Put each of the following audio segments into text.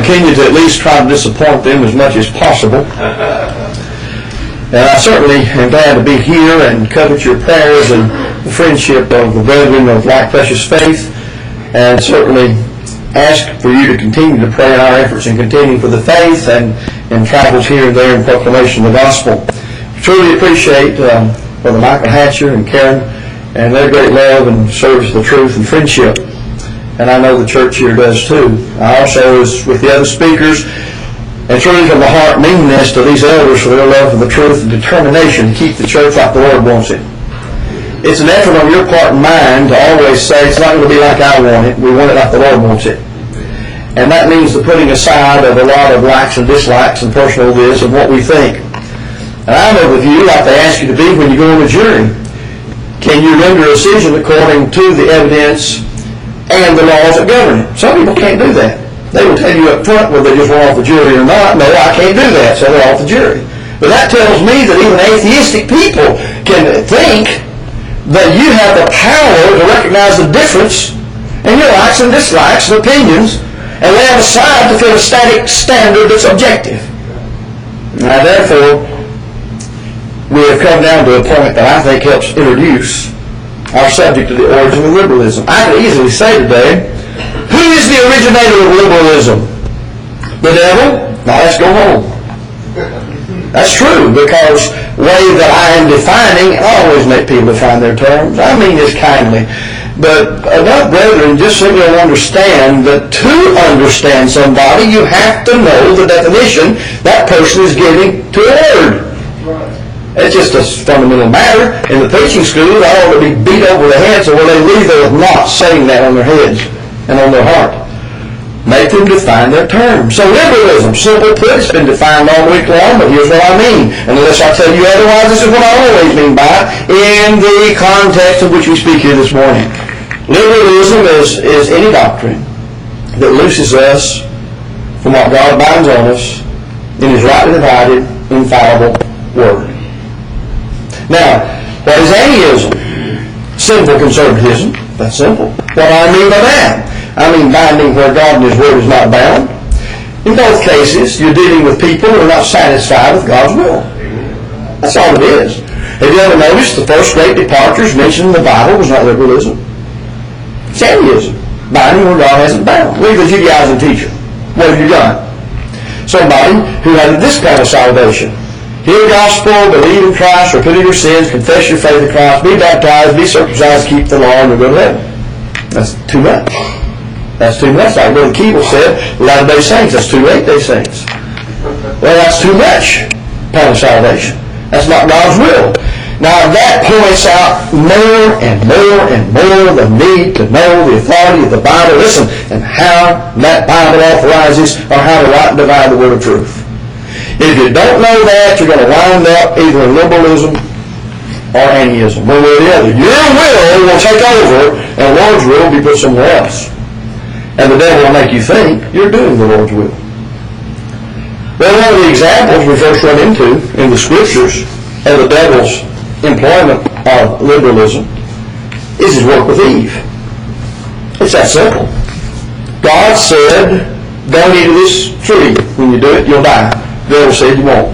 continue to at least try to disappoint them as much as possible. And I certainly am glad to be here and covet your prayers and the friendship of the brethren of like precious faith, and certainly ask for you to continue to pray in our efforts in contending for the faith and travels here and there in proclamation of the gospel. Truly appreciate Brother Michael Hatcher and Karen and their great love and service to the truth and friendship. And I know the church here does too. I also, as with the other speakers, and truly from the heart mean this to these elders for their love for the truth and determination to keep the church like the Lord wants it. It's an effort on your part and mine to always say it's not going to be like I want it. We want it like the Lord wants it. And that means the putting aside of a lot of likes and dislikes and personal this and what we think. And I know with you, like they ask you to be when you go on a jury, can you render a decision according to the evidence and the laws that govern it? Some people can't do that. They will tell you up front whether they just want off the jury or not. No, I can't do that, so they're off the jury. But that tells me that even atheistic people can think that you have the power to recognize the difference in your likes and dislikes and opinions and lay them aside to fit a static standard that's objective. Now, therefore, we have come down to a point that I think helps introduce our subject to the origin of liberalism. I could easily say today, who is the originator of liberalism? The devil? Now let's go home. That's true, because the way that I am defining, I always make people define their terms. I mean this kindly. But enough brethren just simply don't understand that to understand somebody, you have to know the definition that person is giving to a word. It's just a fundamental matter. In the preaching school, I ought to be beat over the head so when they leave there with not saying that on their heads and on their heart. Make them define their terms. So liberalism, simple put, it's been defined all week long, but here's what I mean. And unless I tell you otherwise, this is what I always mean by in the context of which we speak here this morning. Liberalism is any doctrine that looses us from what God binds on us in His rightly divided, infallible Word. Now, what is atheism? Sinful conservatism. That's simple. What do I mean by that? I mean binding where God and His Word is not bound. In both cases, you're dealing with people who are not satisfied with God's will. That's all it is. Have you ever noticed the first great departures mentioned in the Bible was not liberalism? It's atheism. Binding where God hasn't bound. Leave the Judaizing teacher. What have you done? Somebody who had this kind of salvation. Hear the gospel, believe in Christ, repent of your sins, confess your faith in Christ, be baptized, be circumcised, keep the law, and you'll go to heaven. That's too much. That's too much. Like Brother Keeble said, Latter-day Saints, that's too late, day saints. Well, that's too much kind of salvation. That's not God's will. Now, that points out more and more and more the need to know the authority of the Bible, listen, and how that Bible authorizes or how to rightly divide the word of truth. If you don't know that, you're going to wind up either in liberalism or atheism, one way or the other. Your will take over, and the Lord's will will be put somewhere else. And the devil will make you think you're doing the Lord's will. Well, one of the examples we first run into in the Scriptures of the devil's employment of liberalism is his work with Eve. It's that simple. God said, don't eat of this tree. When you do it, you'll die. The devil said you won't.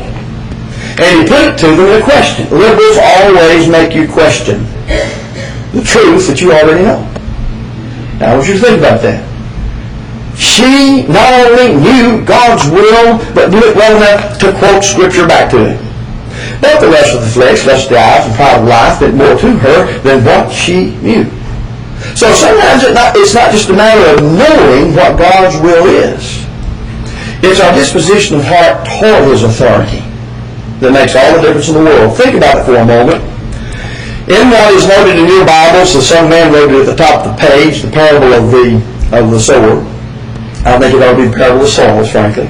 And he put it to them in a question. Liberals always make you question the truth that you already know. Now, I want you to think about that. She not only knew God's will, but knew it well enough to quote Scripture back to him. But the rest of the flesh, lust of the eyes, and pride of life meant more to her than what she knew. So sometimes it's not just a matter of knowing what God's will is. It's our disposition of heart toward His authority that makes all the difference in the world. Think about it for a moment. In what is noted in your Bibles, the Son of Man wrote it at the top of the page, the parable of the sower. I think it ought to be the parable of the soils, frankly.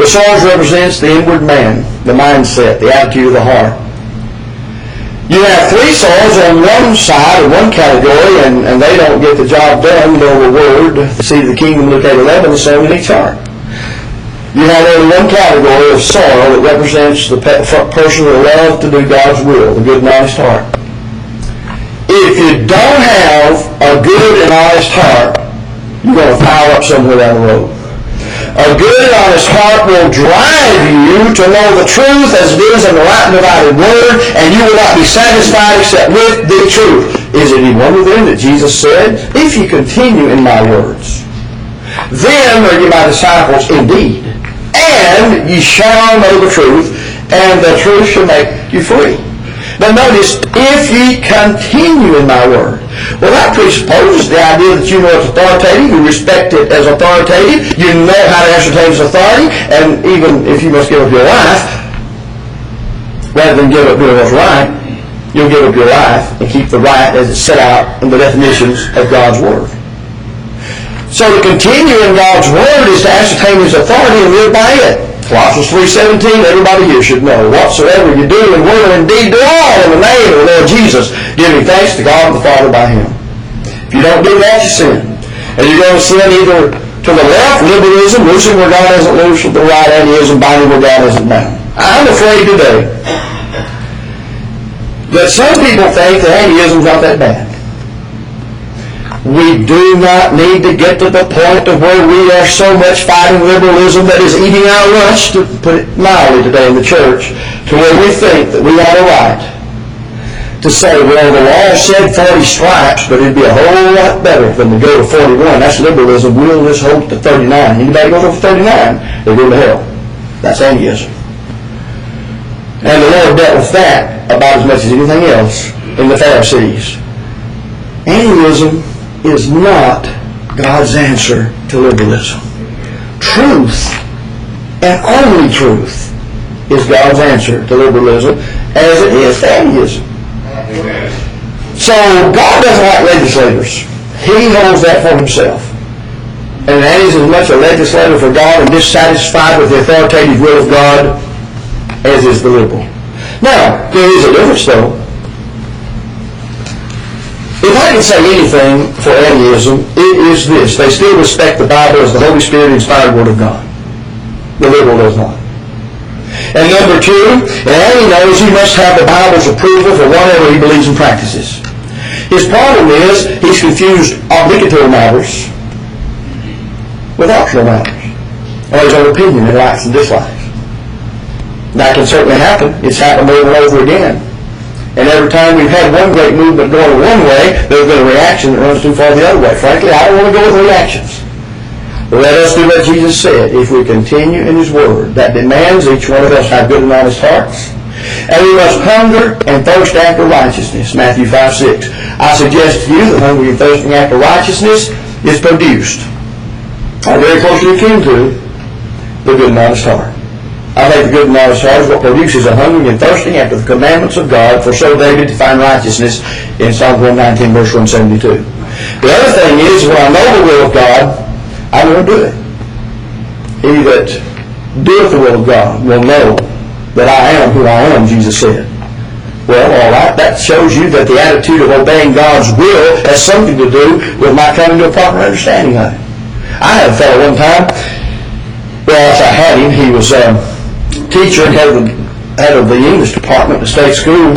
The soils represents the inward man, the mindset, the attitude of the heart. You have three soils on one side or one category, and they don't get the job done, though the word, the seed of the kingdom, Luke 8:11, is sown in each heart. You have only one category of soil that represents the person who loves to do God's will, the good and honest heart. If you don't have a good and honest heart, you're going to pile up somewhere down the road. A good and honest heart will drive you to know the truth as it is in the right and divided word, and you will not be satisfied except with the truth. Is it any wonder then that Jesus said, if you continue in my words, then are you my disciples indeed, and ye shall know the truth, and the truth shall make you free. Now notice, if ye continue in my word. Well, that presupposes the idea that you know it's authoritative, you respect it as authoritative, you know how to ascertain its authority, and even if you must give up your life, rather than give up doing what's right, you'll give up your life and keep the right as it's set out in the definitions of God's word. So to continue in God's word is to ascertain his authority and live by it. Colossians 3:17, everybody here should know, whatsoever you do in word and deed, do all in the name of the Lord Jesus, giving thanks to God the Father by him. If you don't do that, you sin. And you're going to sin either to the left, liberalism, loosing where God hasn't loosed, to the right, atheism, binding where God hasn't bound. I'm afraid today that some people think that atheism's not that bad. We do not need to get to the point of where we are so much fighting liberalism that is eating our lunch, to put it mildly today in the church, to where we think that we have a right to say, well, the law said 40 stripes, but it'd be a whole lot better than to go to 41. That's liberalism. We'll just hold to 39. Anybody goes over 39, they go to hell. That's atheism. And the Lord dealt with that about as much as anything else in the Pharisees. Atheism is not God's answer to liberalism. Truth, and only truth, is God's answer to liberalism, as it is to atheism. So God doesn't like legislators. He holds that for himself. And that is as much a legislator for God and dissatisfied with the authoritative will of God as is the liberal. Now, there is a difference though. If I can say anything for atheism, it is this. They still respect the Bible as the Holy Spirit-inspired Word of God. The liberal does not. And number two, and he knows he must have the Bible's approval for whatever he believes and practices. His problem is he's confused obligatory matters with optional matters, or his own opinion and likes and dislikes. That can certainly happen. It's happened over and over again. And every time we've had one great movement going one way, there's been a reaction that runs too far the other way. Frankly, I don't want to go with reactions. But let us do what Jesus said. If we continue in his word, that demands each one of us have good and honest hearts. And we must hunger and thirst after righteousness. Matthew 5:6. I suggest to you that hungering and thirsting after righteousness is produced, or very closely akin to, the good and honest heart. I think the good and honest heart is what produces a hungering and thirsting after the commandments of God, for so David defined righteousness in Psalm 119, verse 172. The other thing is, when I know the will of God, I will do it. He that doeth the will of God will know that I am who I am, Jesus said. Well, all right, that shows you that the attitude of obeying God's will has something to do with my coming to a proper understanding of it. I had a fellow one time, well, I had him, he was teacher and head of the English department at the state school,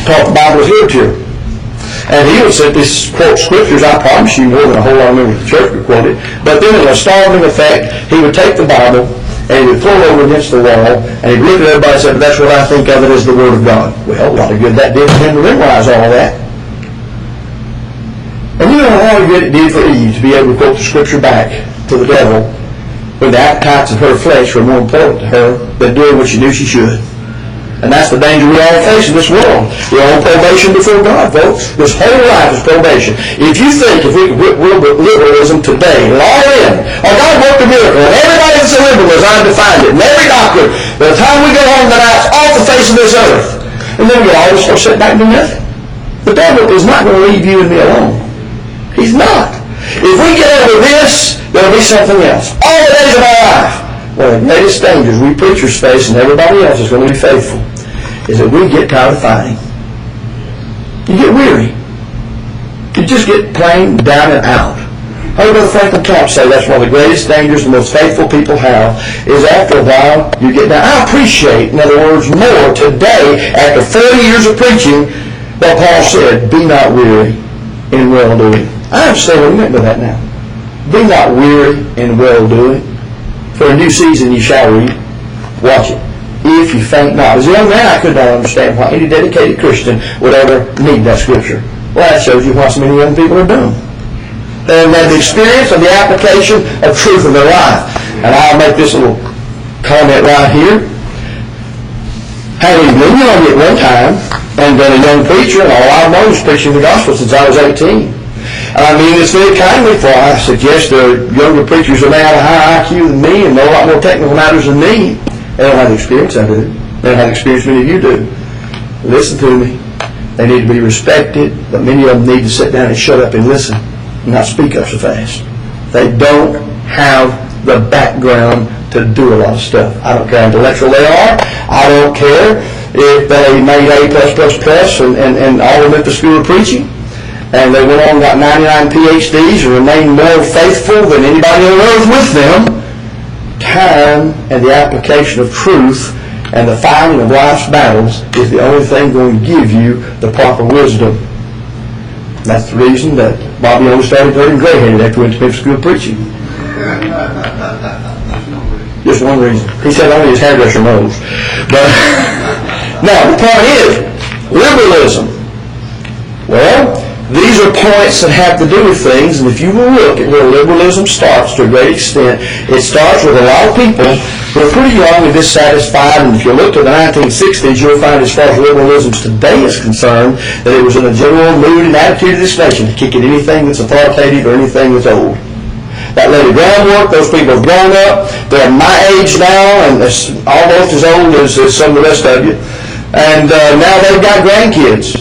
taught the Bible as literature. And he would sit this quote scriptures, I promise you, more than a whole lot of members of the church would quote it. But then in a startling effect, he would take the Bible and he would pull it over against the wall and he'd look at everybody and say, that's what I think of it as the Word of God. Well, a lot of good that did for him to memorize all of that. And you know how good it did for Eve to be able to quote the scripture back to the devil when the appetites of her flesh were more important to her than doing what she knew she should. And that's the danger we all face in this world. We're on probation before God, folks. This whole life is probation. If you think if we could whip liberalism today, all in, or God worked a miracle, and everybody that's a liberal as I've defined it, and every doctrine, by the time we go home tonight, it's off the face of this earth. And then we'll always go sit back and do nothing. The devil is not going to leave you and me alone. He's not. If we get over this, there'll be something else. All the days of our life. One of the greatest dangers we preachers face, and everybody else is going to be faithful, is that we get tired of fighting. You get weary. You just get plain down and out. I heard Brother Franklin Clark say that's one of the greatest dangers the most faithful people have, is after a while you get down. I appreciate, in other words, more today, after 40 years of preaching, what Paul said, be not weary in well-doing. I understand what he meant by that now. Be not weary in well-doing. For in due season you shall reap. Watch it. If you faint not. As a young man, I could not understand why any dedicated Christian would ever need that scripture. Well, that shows you why so many young people are doomed. They haven't had the experience of the application of truth in their life. And I'll make this little comment right here. Having been young at one time and been a young preacher, and all I've known is preaching the gospel since I was 18. I mean this very kindly, for I suggest there are younger preachers that may have a higher IQ than me and know a lot more technical matters than me. They don't have the experience I do. They don't have the experience many of you do. Listen to me. They need to be respected, but many of them need to sit down and shut up and listen and not speak up so fast. They don't have the background to do a lot of stuff. I don't care how intellectual they are. I don't care if they made A+++ and all of them at the school of preaching, and they went on and got 99 PhDs and remained more faithful than anybody on earth with them. Time and the application of truth and the fighting of life's battles is the only thing going to give you the proper wisdom. That's the reason that Bobby only started turning gray-headed after he went to Memphis School of Preaching. Just one reason. He said only his hairdresser knows. But now, the point is, liberalism. Well, these are points that have to do with things, and if you will look at where liberalism starts to a great extent, it starts with a lot of people who are pretty young and dissatisfied, and if you look to the 1960s, you'll find as far as liberalism today is concerned, that it was in a general mood and attitude of this nation to kick at anything that's authoritative or anything that's old. That laid the groundwork. Those people have grown up. They're my age now, and almost as old as some of the rest of you. And now they've got grandkids.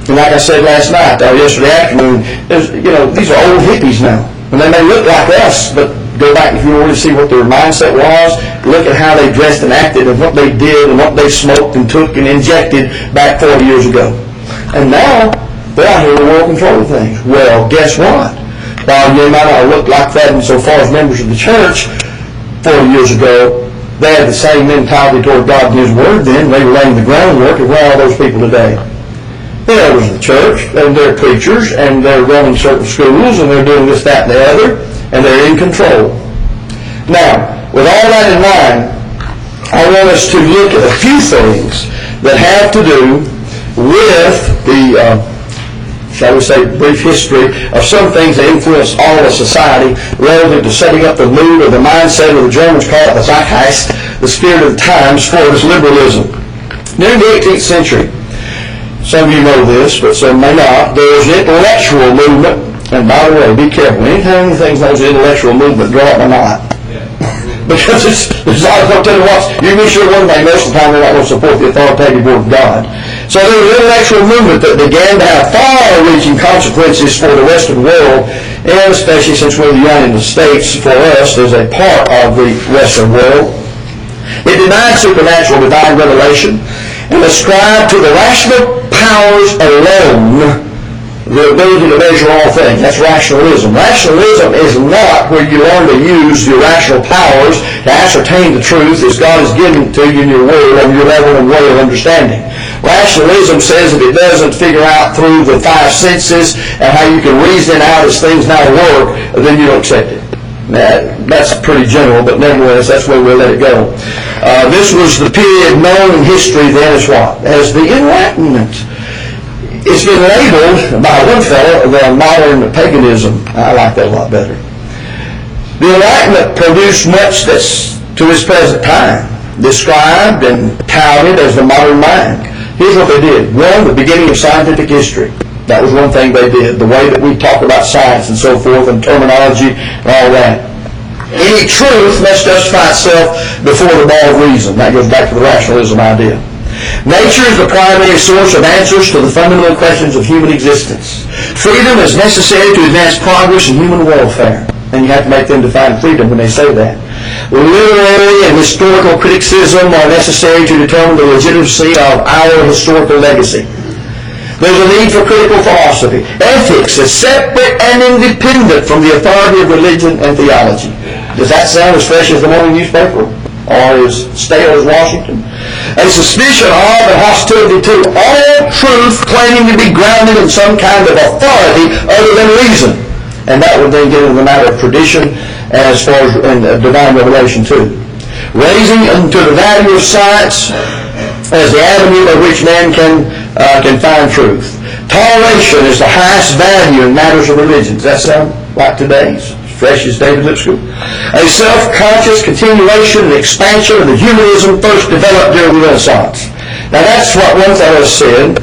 And like I said last night, or yesterday afternoon, these are old hippies now. And they may look like us, but go back if you want to see what their mindset was. Look at how they dressed and acted and what they did and what they smoked and took and injected back 40 years ago. And now, they're out here in the world controlling things. Well, guess what? While you might not look like that insofar as members of the church 40 years ago, they had the same mentality toward God and His Word then. They were laying the groundwork, and where are those people today? They're members of the church, and they're preachers, and they're running certain schools, and they're doing this, that, and the other, and they're in control. Now, with all that in mind, I want us to look at a few things that have to do with the, shall we say, brief history of some things that influence all of society relative to setting up the mood or the mindset, or the Germans call it the Zeitgeist, the spirit of the times, for this liberalism. During the 18th century, some of you know this, but some may not, there was an intellectual movement, and by the way, be careful. Anytime anything's known as an intellectual movement, draw it a knot. Because there's a lot of tell you what, you can be sure one thing, most of the time they're not going to support the authoritative word of God. So there was an intellectual movement that began to have far-reaching consequences for the rest of the world, and especially since we're the United States, for us as a part of the Western world. It denied supernatural divine revelation and ascribed to the rational powers alone the ability to measure all things. That's rationalism. Rationalism is not where you learn to use your rational powers to ascertain the truth as God has given to you in your will on your level and way of understanding. Rationalism says if it doesn't figure out through the five senses and how you can reason it out as things now work, then you don't accept it. That's pretty general, but nevertheless, that's where we'll let it go. This was the period known in history then as what? As the Enlightenment. It's been labeled by one fellow the modern paganism. I like that a lot better. The Enlightenment produced much that's to this present time described and touted as the modern mind. Here's what they did. One, the beginning of scientific history. That was one thing they did. The way that we talk about science and so forth and terminology and all that. Any truth must justify itself before the law of reason. That goes back to the rationalism idea. Nature is the primary source of answers to the fundamental questions of human existence. Freedom is necessary to advance progress in human welfare. And you have to make them define freedom when they say that. Literary and historical criticism are necessary to determine the legitimacy of our historical legacy. There's a need for critical philosophy. Ethics is separate and independent from the authority of religion and theology. Does that sound as fresh as the morning newspaper? Or as stale as Washington? A suspicion of and hostility to all truth claiming to be grounded in some kind of authority other than reason. And that would then get into the matter of tradition as far as in divine revelation too. Raising unto the value of science as the avenue by which man can find truth. Toleration is the highest value in matters of religion. Does that sound like today's? Fresh as David Lipscomb. A self-conscious continuation and expansion of the humanism first developed during the Renaissance. Now that's what one fellow said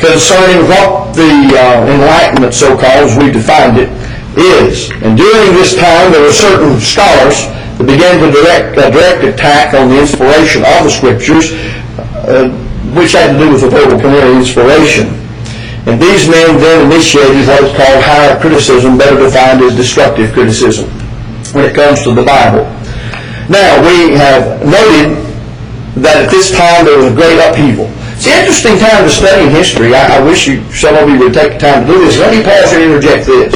concerning what the Enlightenment, so-called, as we defined it, is. And during this time there were certain scholars that began to direct attack on the inspiration of the Scriptures, which had to do with the vocal-plenary inspiration. And these men then initiated what is called higher criticism, better defined as destructive criticism, when it comes to the Bible. Now, we have noted that at this time there was a great upheaval. It's an interesting time to study in history. I wish some of you would take the time to do this. Let me pause and interject this.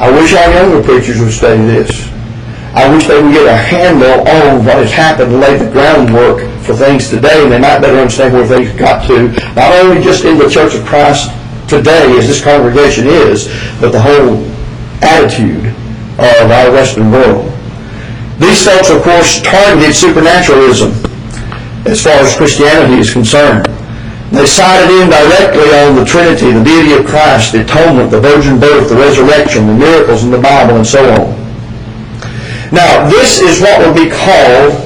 I wish our younger preachers would study this. I wish they would get a handle on what has happened and lay the groundwork for things today, and they might better understand where things got to, not only just in the Church of Christ today, as this congregation is, but the whole attitude of our Western world. These folks, of course, targeted supernaturalism as far as Christianity is concerned. They cited in directly on the Trinity, the deity of Christ, the atonement, the virgin birth, the resurrection, the miracles in the Bible, and so on. Now, this is what would be called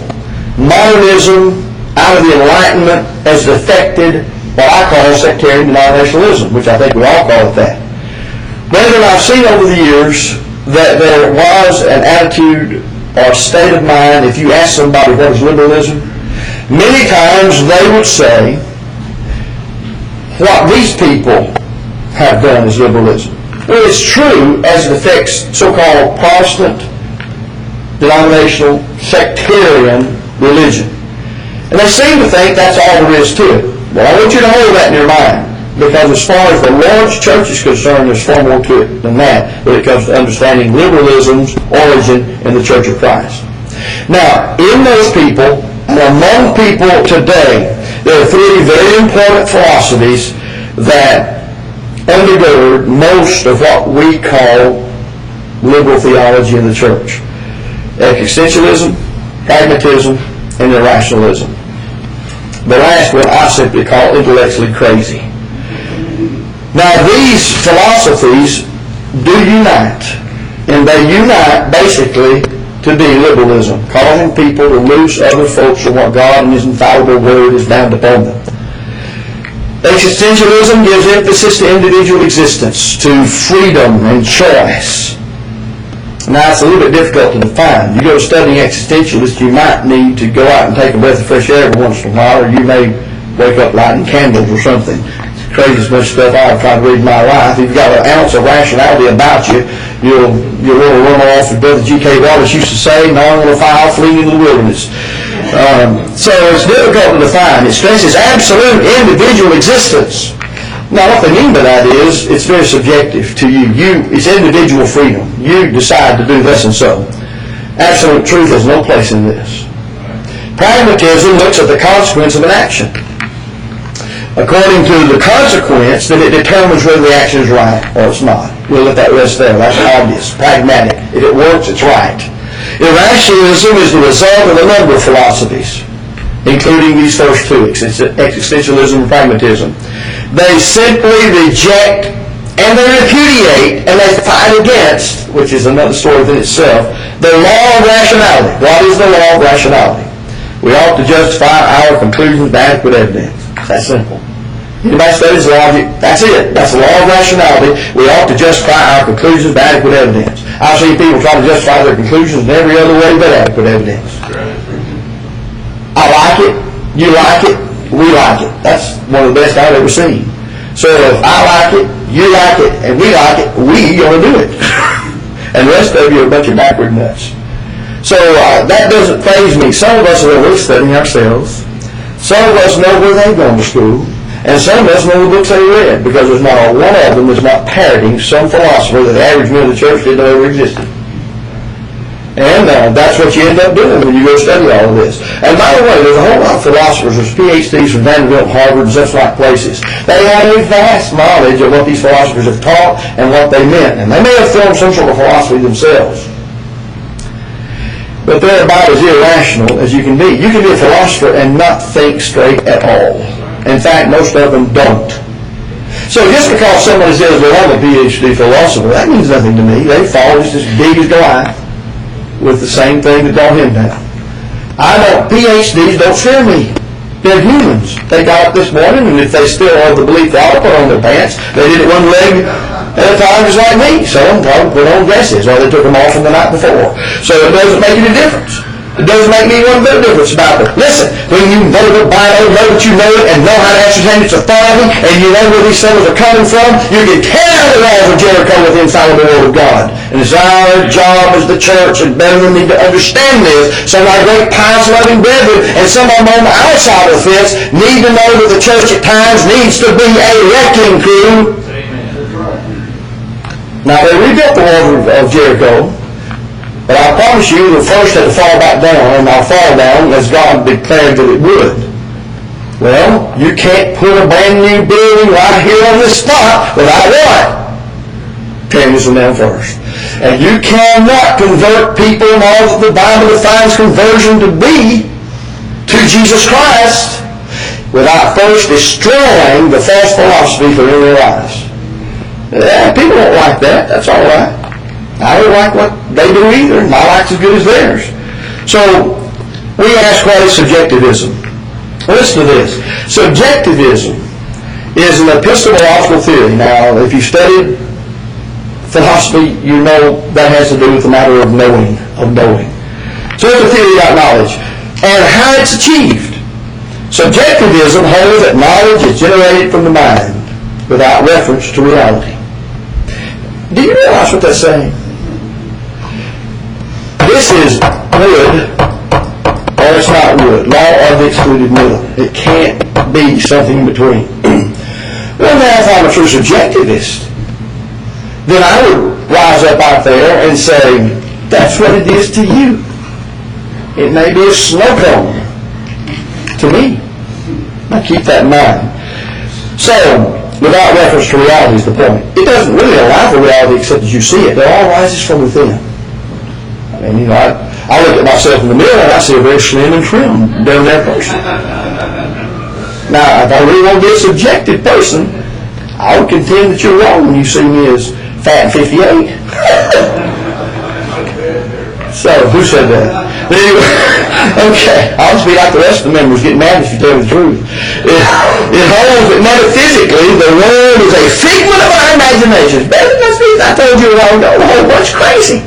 modernism out of the Enlightenment as affected what I call sectarian denominationalism, which I think we all call it that. Brethren, I've seen over the years that there was an attitude or state of mind, if you ask somebody what is liberalism, many times they would say, what these people have done is liberalism. Well, it's true as it affects so-called Protestant, denominational, sectarian religion. And they seem to think that's all there is to it. Well, I want you to hold that in your mind, because as far as the Lord's church is concerned, there's far more to it than that when it comes to understanding liberalism's origin in the Church of Christ. Now, in those people, and among people today, there are three very important philosophies that undergird most of what we call liberal theology in the church. Existentialism, pragmatism, and irrationalism. The last one I simply call intellectually crazy. Now these philosophies do unite, and they unite basically to be liberalism, causing people to loose other folks from what God and His infallible Word has bound upon them. Existentialism gives emphasis to individual existence, to freedom and choice. Now, it's a little bit difficult to define. You go studying existentialists, you might need to go out and take a breath of fresh air every once in a while, or you may wake up lighting candles or something. It's the craziest much stuff I've tried to read in my life. If you've got an ounce of rationality about you, you'll want to run off, as Brother G.K. Wallace used to say, gnawing on a file, fleeing into the wilderness. So it's difficult to define. It stresses absolute individual existence. Now, what they mean by that is it's very subjective to you. It's individual freedom. You decide to do this and so. Absolute truth has no place in this. Pragmatism looks at the consequence of an action. According to the consequence, then it determines whether the action is right or it's not. We'll let that rest there. That's obvious. Pragmatic. If it works, it's right. Irrationalism is the result of a number of philosophies, including these first two, existentialism and pragmatism. They simply reject and they repudiate and they fight against, which is another story within itself, the law of rationality. What is the law of rationality? We ought to justify our conclusions by adequate evidence. That's simple. Anybody studies logic? That's it. That's the law of rationality. We ought to justify our conclusions by adequate evidence. I've seen people try to justify their conclusions in every other way but adequate evidence. I like it, you like it, we like it. That's one of the best I've ever seen. So if I like it, you like it, and we like it, we are going to do it. And the rest of you are a bunch of backward nuts. So that doesn't faze me. Some of us are really studying ourselves. Some of us know where they've gone to school. And some of us know the books they read, because there's not a one of them that's not parroting some philosopher that the average man of the church didn't know ever existed. And that's what you end up doing when you go study all of this. And by the way, there's a whole lot of philosophers, there's PhDs from Vanderbilt, Harvard, and such like places. They have a vast knowledge of what these philosophers have taught and what they meant. And they may have formed some sort of philosophy themselves. but they're about as irrational as you can be. You can be a philosopher and not think straight at all. In fact, most of them don't. So just because somebody says, well, I'm a PhD philosopher, that means nothing to me. They fall just as big as Goliath with the same thing that brought him down. PhDs don't scare me. They're humans. They got up this morning, and if they still have the belief they ought to put on their pants, they did it one leg at a time just like me. Some probably put on dresses, or they took them off from the night before. So it doesn't make any difference. It doesn't make me one bit of difference about it. Listen, when you know the Bible, know that you know it, and know how to ascertain its authority, and you know where these things are coming from, you can tear down the walls of Jericho with the infallible Word of God. And it's our job as the church, and brethren need to understand this. Some of our great pious loving brethren, and some of them on the outside of the fence, need to know that the church at times needs to be a wrecking crew. Now they rebuilt the walls of Jericho, but I promise you, the first had to fall back down, and I'll fall down as God declared that it would. Well, you can't put a brand new building right here on this spot without what? Tearing this one down first. And you cannot convert people in all that the Bible defines conversion to be to Jesus Christ without first destroying the false philosophy that are in their lives. People don't like that. That's all right. I don't like what they do either. My life's as good as theirs. So we ask, what is subjectivism? Listen to this. Subjectivism is an epistemological theory. Now, if you studied philosophy, you know that has to do with the matter of knowing. So it's a theory about knowledge and how it's achieved. Subjectivism holds that knowledge is generated from the mind without reference to reality. Do you realize what that's saying? This is wood, or it's not wood. Law of the excluded middle. It can't be something in between. Well, now, if I'm a true subjectivist, then I would rise up out there and say, that's what it is to you. It may be a snow cone to me. Now, keep that in mind. So, without reference to reality is the point. It doesn't really allow for reality except as you see it. It all rises from within. And I look at myself in the mirror and I see a very slim and trim, debonair person. Now, if I really want to be a subjective person, I would contend that you're wrong when you see me as fat and 58. So, who said that? But anyway, okay, I'll just be like the rest of the members, get mad if you tell me the truth. It holds that metaphysically the world is a figment of our imagination. I told you a while ago, the whole bunch crazy.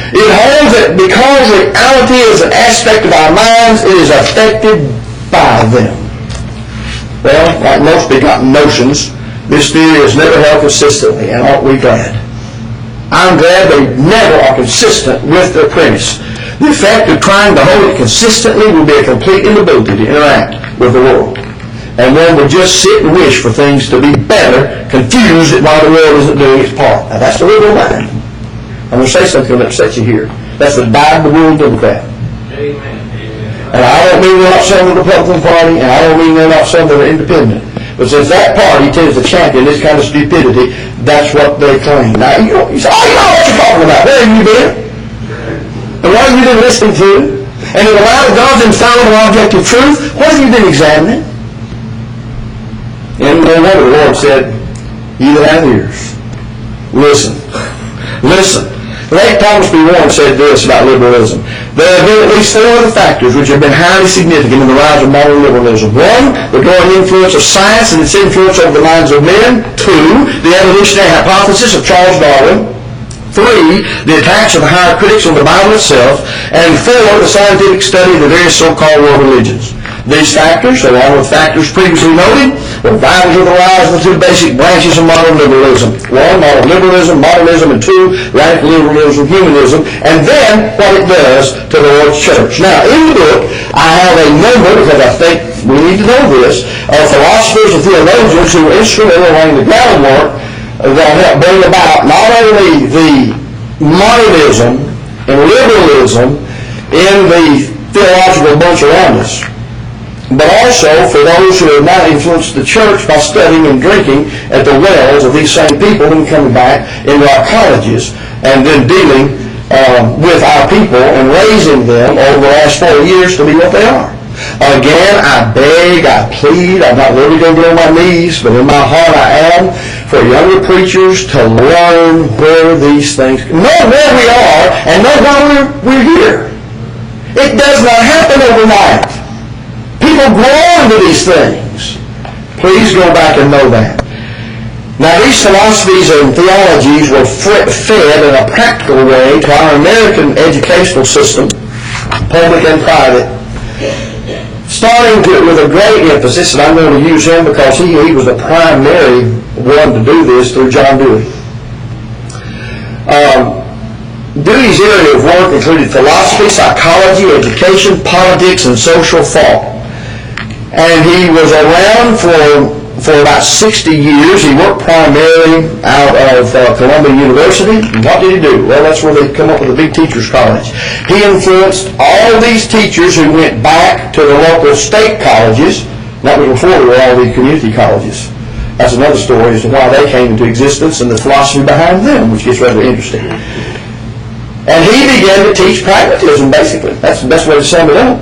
It holds that because reality is an aspect of our minds, it is affected by them. Well, like most begotten notions, this theory has never held consistently, and aren't we glad? I'm glad they never are consistent with their premise. The effect of trying to hold it consistently will be a complete inability to interact with the world. And one would just sit and wish for things to be better, confused at why the world isn't doing its part. Now that's the liberal mind. I'm going to say something that upsets you here. That's the dyed-in-the-wool Democrat. Amen. And I don't mean they're not some of the Republican Party, and I don't mean they're not some that are independent. But since that party tends to champion this kind of stupidity, that's what they claim. Now, you say, oh, you know what you're talking about. Where have you been? And what have you been listening to? And in the light of God's infallible objective truth, what have you been examining? And no wonder the Lord said, you that have ears, listen. Listen. Late Thomas B. Warren said this about liberalism. There have been at least 4 other factors which have been highly significant in the rise of modern liberalism. 1, the growing influence of science and its influence over the minds of men. 2, the evolutionary hypothesis of Charles Darwin. 3, the attacks of the higher critics on the Bible itself. And 4, the scientific study of the various so-called world religions. These factors, along with factors previously noted, were vital to the rise of the 2 basic branches of modern liberalism. 1, modern liberalism, modernism, and 2, radical liberalism, humanism, and then what it does to the Lord's church. Now, in the book, I have a number, because I think we need to know this, of philosophers and theologians who were instrumental in laying the groundwork that help bring about not only the modernism and liberalism in the theological bunch around us, but also for those who have now influenced the church by studying and drinking at the wells of these same people and coming back into our colleges and then dealing with our people and raising them over the last 40 years to be what they are. Again, I beg, I plead, I'm not really going to get on my knees, but in my heart I am, for younger preachers to learn where these things, know where we are and know why we're here. It does not happen overnight. People grow into these things. Please go back and know that. Now, these philosophies and theologies were fed in a practical way to our American educational system, public and private, starting with a great emphasis, and I'm going to use him because he was the primary one to do this, through John Dewey. Dewey's area of work included philosophy, psychology, education, politics, and social thought. And he was around for about 60 years. He worked primarily out of Columbia University. And what did he do? Well, that's where they come up with a big teachers college. He influenced all these teachers who went back to the local state colleges. That was before there were all the community colleges. That's another story as to why they came into existence and the philosophy behind them, which gets rather interesting. And he began to teach pragmatism, basically. That's the best way to sum it up.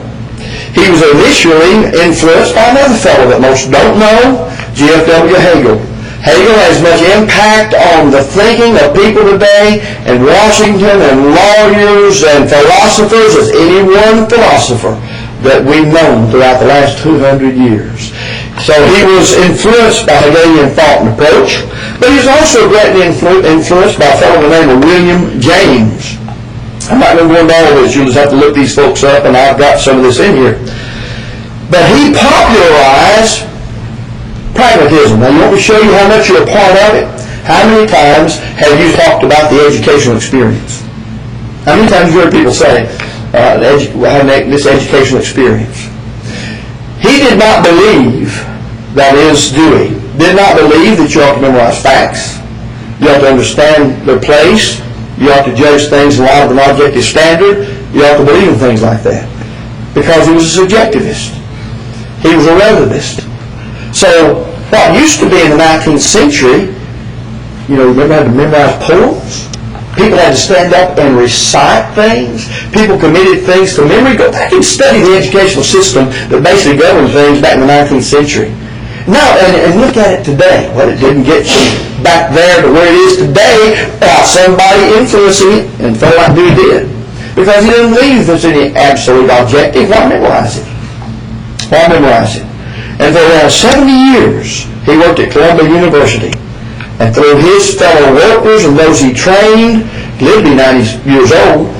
He was initially influenced by another fellow that most don't know, G.F.W. Hegel. Hegel has much impact on the thinking of people today, and Washington and lawyers and philosophers as any one philosopher that we've known throughout the last 200 years. So he was influenced by Hegelian thought and approach, but he was also greatly influenced by a fellow by the name of William James. I'm not going to go into all of this. You'll just have to look these folks up, and I've got some of this in here. But he popularized pragmatism. Now, you want me to show you how much you're a part of it? How many times have you talked about the educational experience? How many times have you heard people say, this educational experience? He did not believe, that is, Dewey, did not believe that you ought to memorize facts. You ought to understand their place. You ought to judge things in light of an objective standard. You ought to believe in things like that. Because he was a subjectivist. He was a relativist. So what used to be in the 19th century, you remember how to memorize poems? People had to stand up and recite things. People committed things to memory. Go back and study the educational system that basically governed things back in the 19th century. Now, and look at it today. Well, it didn't get back there to where it is today without somebody influencing it, and felt like Dewey did. Because he didn't believe there's any absolute objective. Why memorize it? Why memorize it? And for around 70 years, he worked at Columbia University. And through his fellow workers and those he trained, he lived to be 90 years old,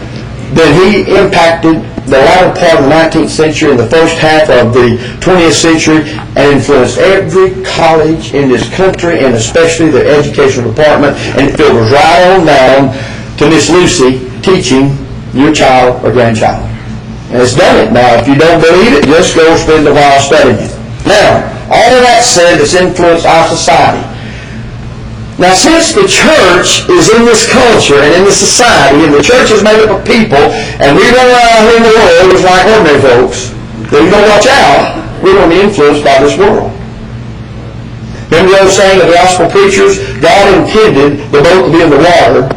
then he impacted the latter part of the 19th century and the first half of the 20th century and influenced every college in this country, and especially the educational department, and it filters right on down to Miss Lucy teaching your child or grandchild. And it's done it. Now, if you don't believe it, just go spend a while studying it. Now, all of that said, it's influenced our society. Now, since the church is in this culture and in this society, and the church is made up of people, and we run around here in the world just like ordinary folks, then you don't watch out, we're going to be influenced by this world. Remember the old saying of the gospel preachers, God intended the boat to be in the water,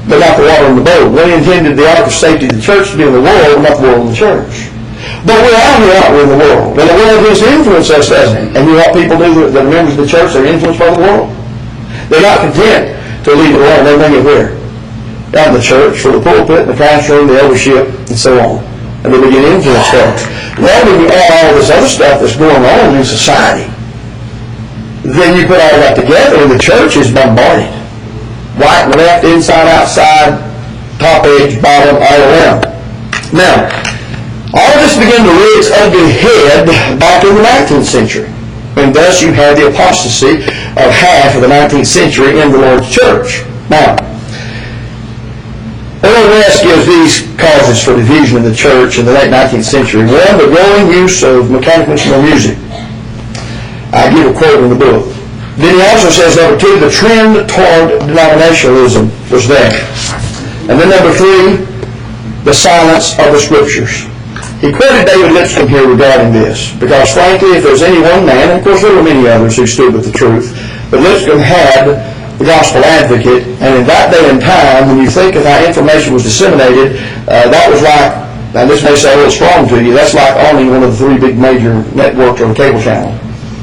but not the water in the boat. When he intended the ark of safety of the church to be in the world, not the world in the church. But we're out here, aren't we, in the world? And the world begins to influence us, doesn't it? And you know what people do, the members of the church, they're influenced by the world. They're not content to leave it alone. They bring it where? Out in the church, for the pulpit, the classroom, the eldership, and so on. And they begin to influence folks. Well, when you add all this other stuff that's going on in society, then you put all that together, and the church is bombarded. Right, left, inside, outside, top edge, bottom, all around. Now, all of this began to rear its ugly head back in the 19th century. And thus you had the apostasy of half of the 19th century in the Lord's church. Now, Earl West gives these causes for division in the church in the late 19th century. One, the growing use of mechanical instrumental music. I give a quote in the book. Then he also says, number two, the trend toward denominationalism was there. And then number three, the silence of the Scriptures. He quoted David Lipscomb here regarding this, because frankly, if there's any one man, and of course there were many others who stood with the truth, but Lipscomb had the Gospel Advocate, and in that day and time, when you think of how information was disseminated, that was like, now this may sound a little strong to you, that's like owning one of the three big major networks or cable channel.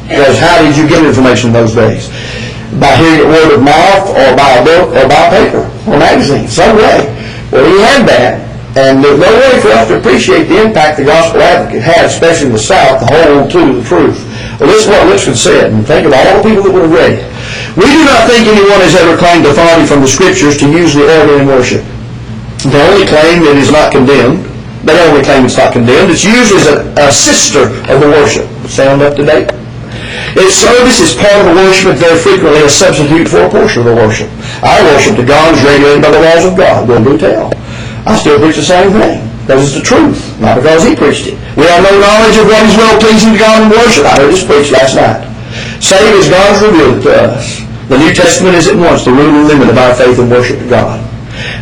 Because how did you get information in those days? By hearing it word of mouth, or by a book, or by a paper, or magazine, some way. Well, he had that, and there's no way for us to appreciate the impact the Gospel Advocate had, especially in the South, to hold to the truth. Well, listen to what Richard said, and think of all the people that would have read it. We do not think anyone has ever claimed authority from the Scriptures to use the organ in worship. They only claim it is not condemned. They only claim it's not condemned. It's used as a sister of the worship. Sound up to date? Its service is part of the worship and very frequently a substitute for a portion of the worship. Our worship to God is regulated by the laws of God. Well, do tell. I still preach the same thing. Because it's the truth, not because he preached it. We have no knowledge of what is well-pleasing to God in worship. I heard this preached last night. Save as God has revealed it to us. The New Testament is at once the rule and limit of our faith and worship to God.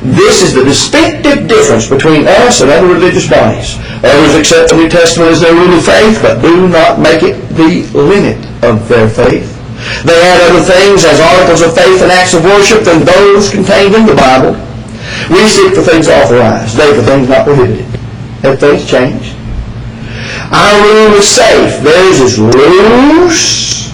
This is the distinctive difference between us and other religious bodies. Others accept the New Testament as their rule of faith, but do not make it the limit of their faith. They add other things as articles of faith and acts of worship than those contained in the Bible. We seek for things authorized, they for things not prohibited. Have things changed? Our rule is safe. Theirs is loose.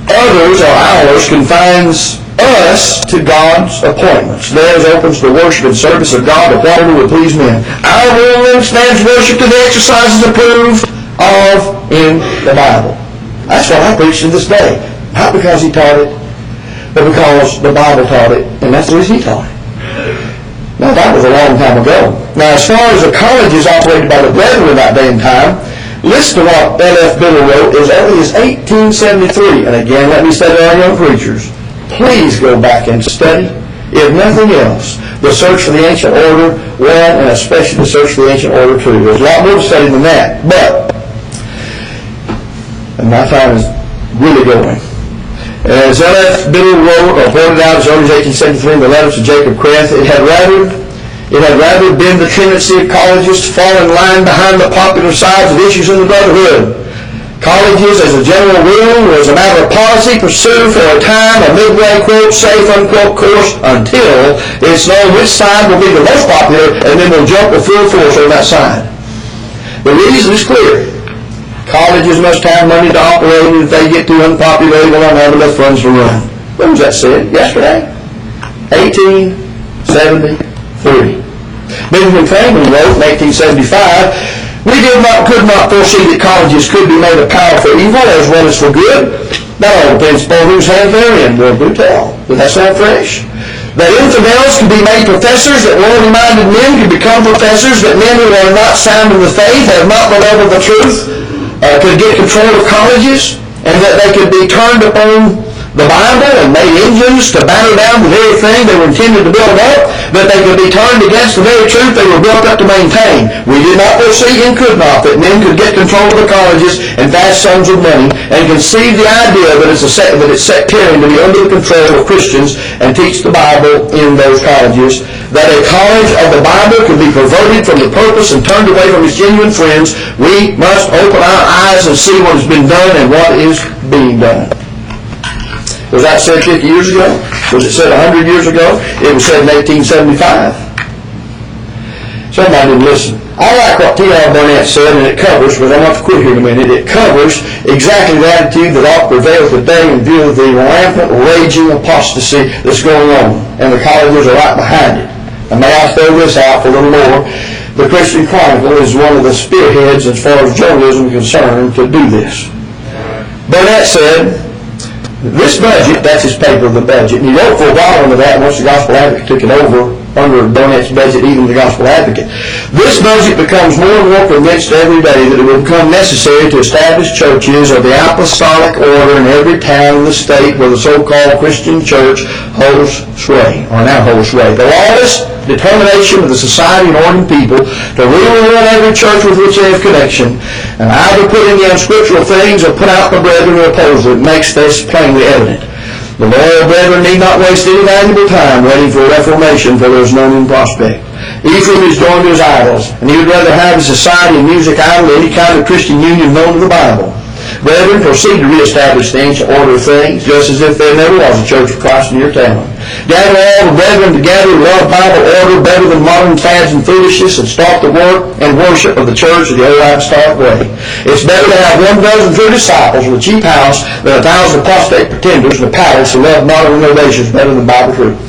Others, or ours, confines us to God's appointments. Theirs opens the worship and service of God to whatever would please men. Our rule stands worship to the exercises approved of in the Bible. That's what I preach to this day. Not because he taught it, but because the Bible taught it, and that's the reason he taught it. Now, that was a long time ago. Now, as far as the colleges operated by the Brethren in that day and time, listen to what L.F. Biddle wrote as early as 1873. And again, let me say to our young preachers, please go back and study, if nothing else, the search for the ancient order, well, and especially the search for the ancient order too. There's a lot more to study than that, but, and my time is really going. As L.F. Biddle wrote, or pointed out as early as 1873 in the letters to Jacob Kreth, it had rather been the tendency of colleges to fall in line behind the popular sides of issues in the brotherhood. Colleges, as a general rule, or as a matter of policy, pursue for a time a midway, quote, safe, unquote, course until it's known which side will be the most popular, and then will jump with full force on that side. The reason is clear. Colleges must have money to operate, and if they get too unpopular, they will not have enough funds to run. When was that said? Yesterday? 1873. Benjamin Franklin wrote in 1875, we could not foresee that colleges could be made a power for evil as well as for good. That all depends upon whose hand they're in. Well, do tell. Does that sound fresh? That infidels can be made professors, that worldly-minded men can become professors, that men who are not sound in the faith, have not the love of the truth, could get control of colleges, and that they could be turned upon the Bible and made engines to batter down the very thing they were intended to build up, that they could be turned against the very truth they were built up to maintain. We did not foresee and could not that men could get control of the colleges and vast sums of money and conceive the idea that it's sectarian to be under the control of Christians and teach the Bible in those colleges, that a college of the Bible could be perverted from the purpose and turned away from its genuine friends. We must open our eyes and see what has been done and what is being done. Was that said 50 years ago? Was it said 100 years ago? It was said in 1875. Somebody didn't listen. I like what T.R. Burnett said, and it covers, but I'm going to quit here in a minute, it covers exactly the attitude that ought to prevail today in view of the rampant, raging apostasy that's going on, and the colleges are right behind it. And may I throw this out for a little more? The Christian Chronicle is one of the spearheads as far as journalism is concerned to do this. Burnett said, this budget, that's his paper, the budget, and he wrote for a while under that, once the Gospel Advocate took it over, under Burnett's budget, even the Gospel Advocate. This budget becomes more and more convinced every day that it will become necessary to establish churches of the apostolic order in every town in the state where the so-called Christian church holds sway, or now holds sway. The lawless determination of the society and ordinary people to rule and run every church with which they have connection, and either put in the unscriptural things or put out the brethren who oppose it, makes this plainly evident. The loyal brethren need not waste any valuable time waiting for a reformation, for there is none in prospect. Ephraim is joined to his idols, and he would rather have his society and music idol than any kind of Christian union known to the Bible. Brethren, proceed to reestablish the ancient order of things, just as if there never was a church of Christ in your town. Gather all the brethren together who love Bible order better than modern fads and foolishness, and start the work and worship of the church of the old apostolic way. It's better to have 1,000 true disciples with a cheap house than 1,000 apostate pretenders in a palace who love modern innovations better than Bible truth.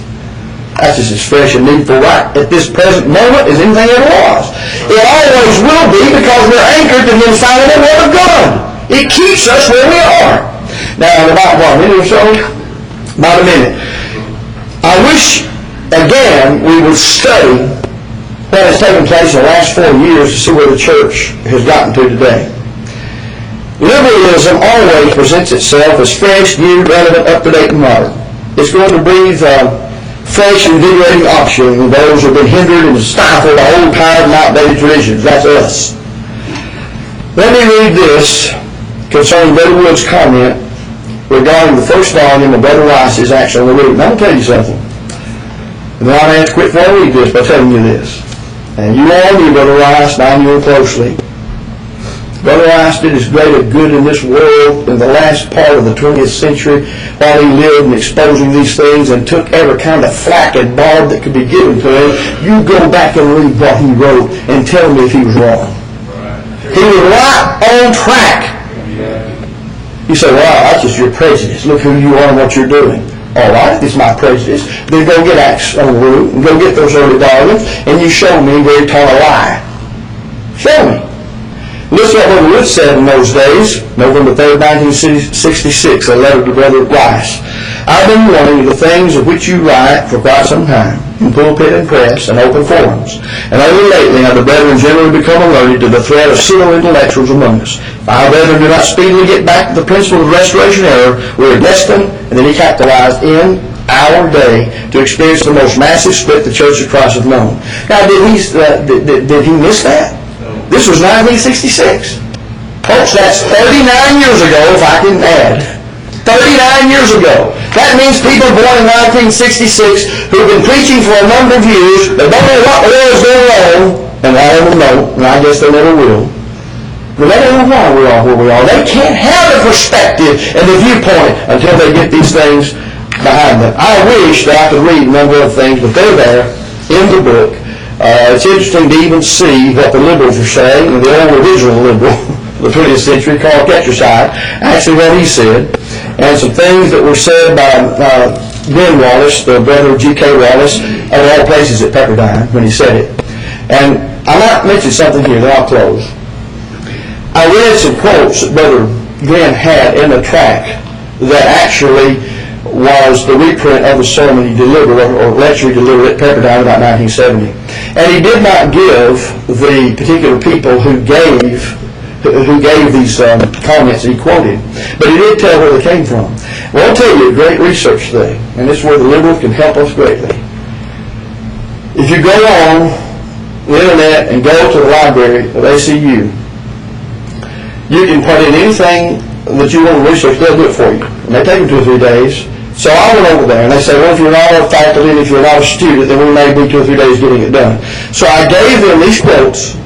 That's just as fresh and needful right at this present moment as anything ever was. It always will be, because we're anchored to the infallible Word of God. It keeps us where we are. Now, in about 1 minute or so, about a minute, I wish, again, we would study what has taken place in the last 4 years to see where the church has gotten to today. Liberalism always presents itself as fresh, new, relevant, up-to-date, and modern. It's going to breathe fresh, invigorating oxygen to those who have been hindered and stifled by old, tired, and outdated traditions. That's us. Let me read this concerning Brother Wood's comment regarding the first volume of Brother Rice's Action on the Root. And I'm going to tell you something. And then I'll have to quit before I read this by telling you this. And you all knew Brother Rice, and I knew him closely. Brother Rice did as great a good in this world in the last part of the 20th century while he lived in exposing these things, and took every kind of flack and barb that could be given to him. You go back and read what he wrote and tell me if he was wrong. He was right on track. You say, well, that's just your prejudice. Look who you are and what you're doing. All right, it's my prejudice. Then go get Acts on the Root and go get those early volumes, and you show me where he taught a lie. Show me. Listen to what Brother Wood said in those days, November 3rd, 1966, a letter to Brother Rice. I've been warning of the things of which you write for quite some time, in pulpit and press and open forums. And only lately have the brethren generally become alerted to the threat of pseudo-intellectuals among us. If our brethren do not speedily get back to the principle of restoration error, we are destined, and then he capitalized, in our day to experience the most massive split the Church of Christ has known. Now, did he miss that? This was 1966. Folks, that's 39 years ago, if I can add. 39 years ago. That means people born in 1966 who've been preaching for a number of years, they don't know what the world's going on, and a lot of them know, and I guess they never will. But they don't know why we are where we are. They can't have the perspective and the viewpoint until they get these things behind them. I wish that I could read a number of things, but they're there in the book. It's interesting to even see what the liberals are saying, and the old original liberal of the 20th century, Carl Ketcherside, actually what he said, and some things that were said by Ben Wallace, the brother of G.K. Wallace, of all places at Pepperdine, when he said it. And I might mention something here, then I'll close. I read some quotes that Brother Glenn had in the tract that actually was the reprint of the sermon he delivered, or lecture he delivered at Pepperdine about 1970. And he did not give the particular people who gave these comments he quoted, but he did tell where they came from. Well, I'll tell you a great research thing, and this is where the liberals can help us greatly. If you go on the internet and go to the library of ACU, you can put in anything that you want to research, they'll do it for you. And they take them 2 or 3 days. So I went over there, and they said, well, if you're not a faculty and if you're not a student, then we may be 2 or 3 days getting it done. So I gave them these quotes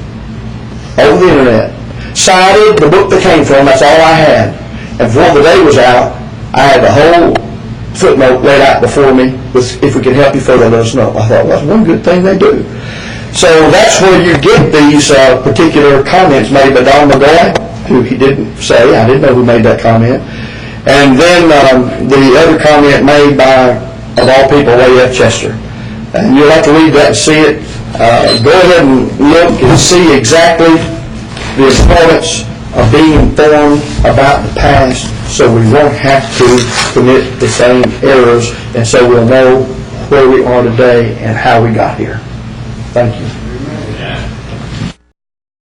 over the internet, cited the book they came from, that's all I had. And before the day was out, I had the whole footnote laid out before me, with, if we can help you further, let us know. I thought, well, that's one good thing they do. So that's where you get these particular comments made by Don McGoy, who he didn't say. I didn't know who made that comment. And then the other comment made by, of all people, Lady F. Chester. And you'll have to read that and see it. Go ahead and look and see exactly the importance of being informed about the past, so we won't have to commit the same errors, and so we'll know where we are today and how we got here. Thank you.